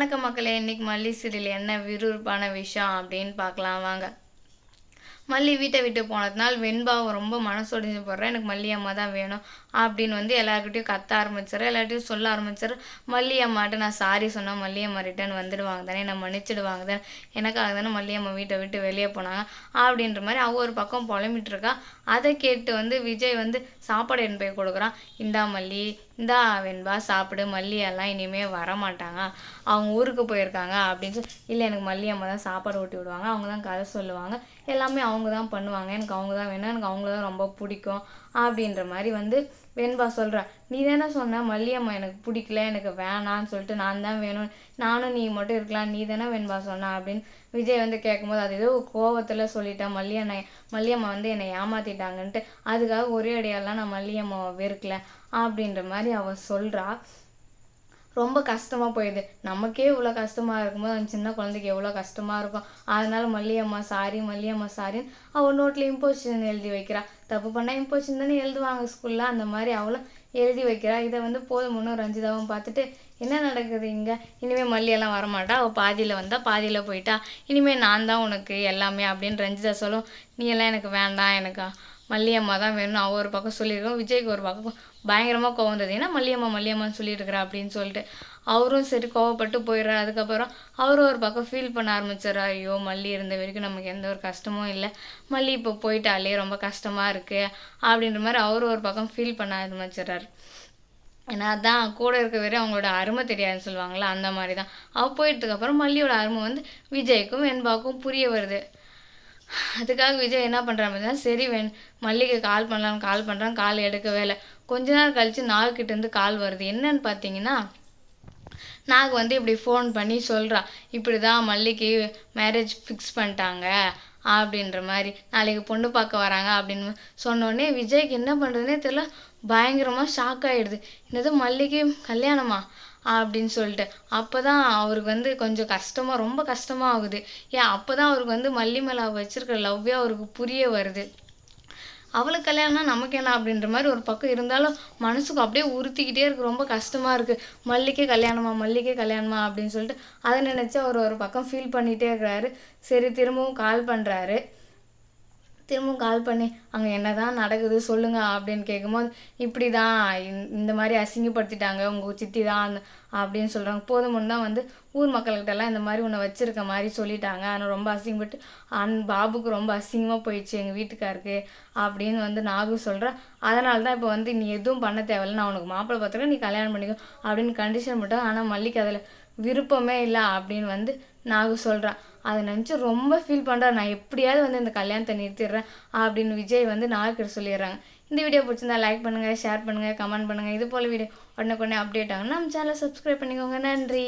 வணக்கம் மக்களே. இன்னைக்கு மல்லி சீரியல் என்ன விறுவிறுப்பான விஷயம் அப்படின்னு பார்க்கலாம் வாங்க. மல்லி வீட்டை விட்டு போனதுனால வெண்பாவை ரொம்ப மனசொடிஞ்சு போடுறேன். எனக்கு மல்லி அம்மா தான் வேணும் அப்படின்னு வந்து எல்லாருக்கிட்டையும் கத்த ஆரம்பிச்சிடுறேன். எல்லார்ட்டையும் சொல்ல ஆரம்பிச்சிடுறேன். மல்லி அம்மாட்ட நான் சாரி சொன்னால் மல்லி அம்மா ரிட்டர்ன் வந்துடுவாங்க தானே, நான் மன்னிச்சிடுவாங்க தானே, எனக்காக தானே மல்லி அம்மா வீட்டை விட்டு வெளியே போனாங்க அப்படின்ற மாதிரி அவ ஒரு பக்கம் புலம்பிட்டு இருக்கா. அதை கேட்டு வந்து விஜய் வந்து சாப்பாடு என் போய் கொடுக்குறான். இந்தா மல்லி, இந்தா வெண்பா சாப்பிடு, மல்லியெல்லாம் இனிமேல் வரமாட்டாங்க, அவங்க ஊருக்கு போயிருக்காங்க அப்படின்னு சொல்லி. இல்லை, எனக்கு மல்லி அம்மா தான் சாப்பாடு ஊட்டி விடுவாங்க, அவங்க தான் கதை சொல்லுவாங்க, எல்லாமே அவங்க தான் பண்ணுவாங்க, எனக்கு அவங்க தான் வேணும், எனக்கு அவங்கள தான் ரொம்ப பிடிக்கும் அப்படின்ற மாதிரி வந்து வெண்பா சொல்கிறா. நீ தானே சொன்ன மல்லியம்மா எனக்கு பிடிக்கல, எனக்கு வேணான்னு சொல்லிட்டு, நான் தான் வேணும், நானும் நீ மட்டும் இருக்கலாம், நீ தானே வெண்பா சொன்ன அப்படின்னு விஜய் வந்து கேட்கும்போது அது ஏதோ கோவத்தில் சொல்லிட்டேன், மல்லியம்மா வந்து என்னை ஏமாற்றிட்டாங்கன்ட்டு, அதுக்காக ஒரே அடியாலாம் நான் மல்லியம்மாவை வெறுக்கல அப்படின்ற மாதிரி அவள் சொல்கிறா. ரொம்ப கஷ்டமாக போயிடுது. நமக்கே இவ்வளோ கஷ்டமாக இருக்கும்போது அந்த சின்ன குழந்தைக்கு எவ்வளோ கஷ்டமாக இருக்கும். அதனால மல்லியம்மா சாரின்னு அவள் நோட்டில் இம்போசிஷன் எழுதி வைக்கிறா. தப்பு பண்ணால் இம்போசிஷன் தானே எழுதுவாங்க ஸ்கூலில், அந்த மாதிரி அவளும் எழுதி வைக்கிறா. இதை வந்து போதும்னு ரஞ்சிதாவும் பார்த்துட்டு என்ன நடக்குது இங்கே, இனிமேல் மல்லியெல்லாம் வரமாட்டா, அவள் பாதியில் வந்தால் பாதியில் போயிட்டா, இனிமேல் நான் தான் உனக்கு எல்லாமே அப்படின்னு ரஞ்சிதா சொல்லும். நீ எல்லாம் எனக்கு வேண்டாம், எனக்கு மல்லியம்மா தான் வேணும்னு அவள் ஒரு பக்கம் சொல்லியிருக்கோம். விஜய்க்கு ஒரு பக்கம் பயங்கரமாக கோவம் வந்தது, ஏன்னா மல்லியம்மான்னு சொல்லிட்டு இருக்கிறா அப்படின்னு சொல்லிட்டு அவரும் சரி கோவப்பட்டு போயிடுறாரு. அதுக்கப்புறம் அவரும் ஒரு பக்கம் ஃபீல் பண்ண ஆரம்பிச்சிடறா. ஐயோ, மல்லி இருந்த வரைக்கும் நமக்கு எந்த ஒரு கஷ்டமும் இல்லை, மல்லி இப்போ போயிட்டாலே ரொம்ப கஷ்டமாக இருக்குது அப்படின்ற மாதிரி அவரும் ஒரு பக்கம் ஃபீல் பண்ண ஆரம்பிச்சிடறாரு. ஏன்னா அதான் கூட இருக்க வரை அவங்களோட அருமை தெரியாதுன்னு சொல்லுவாங்களா, அந்த மாதிரி தான் அவள் போயிட்டதுக்கப்புறம் மல்லியோட அருமை வந்து விஜய்க்கும் வெண்பாவுக்கும் புரிய வருது. அதுக்காக விஜய் என்ன பண்ணுறாங்க, சரி மல்லிகை கால் பண்ணுறான், கால் எடுக்கவே இல்லை. கொஞ்ச நேரம் கழித்து நாகுக்கிட்டேருந்து கால் வருது. என்னன்னு பார்த்தீங்கன்னா, நாகு வந்து இப்படி ஃபோன் பண்ணி சொல்கிறா, இப்படி தான் மல்லிக்கு மேரேஜ் ஃபிக்ஸ் பண்ணிட்டாங்க அப்படின்ற மாதிரி, நாளைக்கு பொண்ணு பார்க்க வராங்க அப்படின்னு சொன்னோடனே விஜய்க்கு என்ன பண்ணுறதுனே தெரியல, பயங்கரமாக ஷாக் ஆகிடுது. என்னது மல்லிக்கு கல்யாணமா அப்படின்னு சொல்லிட்டு. அப்போ தான் அவருக்கு வந்து கொஞ்சம் ரொம்ப கஷ்டமாக ஆகுது. ஏன் அப்போ தான் அவருக்கு வந்து மல்லி மேலே வச்சுருக்கிற லவ்வே அவருக்கு புரிய வருது. அவளுக்கு கல்யாணம்னா நமக்கு என்ன அப்படின்ற மாதிரி ஒரு பக்கம் இருந்தாலும் மனசுக்கு அப்படியே உறுத்திக்கிட்டே இருக்குது, ரொம்ப கஷ்டமாக இருக்குது. மல்லிக்கே கல்யாணமா அப்படின்னு சொல்லிட்டு அதை நினச்சி அவர் ஒரு பக்கம் ஃபீல் பண்ணிகிட்டே இருக்கிறாரு. சரி, திரும்பவும் கால் பண்ணி அங்கே என்ன தான் நடக்குது சொல்லுங்க அப்படின்னு கேட்கும்போது, இப்படி தான் இந்த மாதிரி அசிங்கப்படுத்திட்டாங்க உங்கள் சித்தி தான் அப்படின்னு சொல்கிறாங்க. போதுமுன்னு தான் வந்து ஊர் மக்கள்கிட்டலாம் இந்த மாதிரி உன்னை வச்சுருக்க மாதிரி சொல்லிட்டாங்க, ஆனால் ரொம்ப அசிங்கப்பட்டு பாபுக்கு ரொம்ப அசிங்கமாக போயிடுச்சு எங்கள் வீட்டுக்காருக்கு அப்படின்னு வந்து நாகு சொல்கிறேன். அதனால தான் இப்போ வந்து நீ எதுவும் பண்ண தேவையில்லை, நான் உனக்கு மாப்பிள்ளை பார்த்துருக்கேன், நீ கல்யாணம் பண்ணிக்கோ அப்படின்னு கண்டிஷன் போட்டால். ஆனால் மல்லிக்கு அதில் விருப்பமே இல்லை அப்படின்னு வந்து நாகு சொல்கிறான். அதை நினச்சி ரொம்ப ஃபீல் பண்ணுறேன், நான் எப்படியாவது வந்து இந்த கல்யாணத்தை நிறுத்திடுறேன் அப்படின்னு விஜய் வந்து நாகுக்கிட்ட சொல்லிடுறாங்க. இந்த வீடியோ பிடிச்சிருந்தா லைக் பண்ணுங்கள், ஷேர் பண்ணுங்கள், கமெண்ட் பண்ணுங்கள். இது போல் வீடியோ உடனே அப்டேட் ஆகணும் நம்ம சேனலை சப்ஸ்கிரைப் பண்ணிக்கோங்க. நன்றி.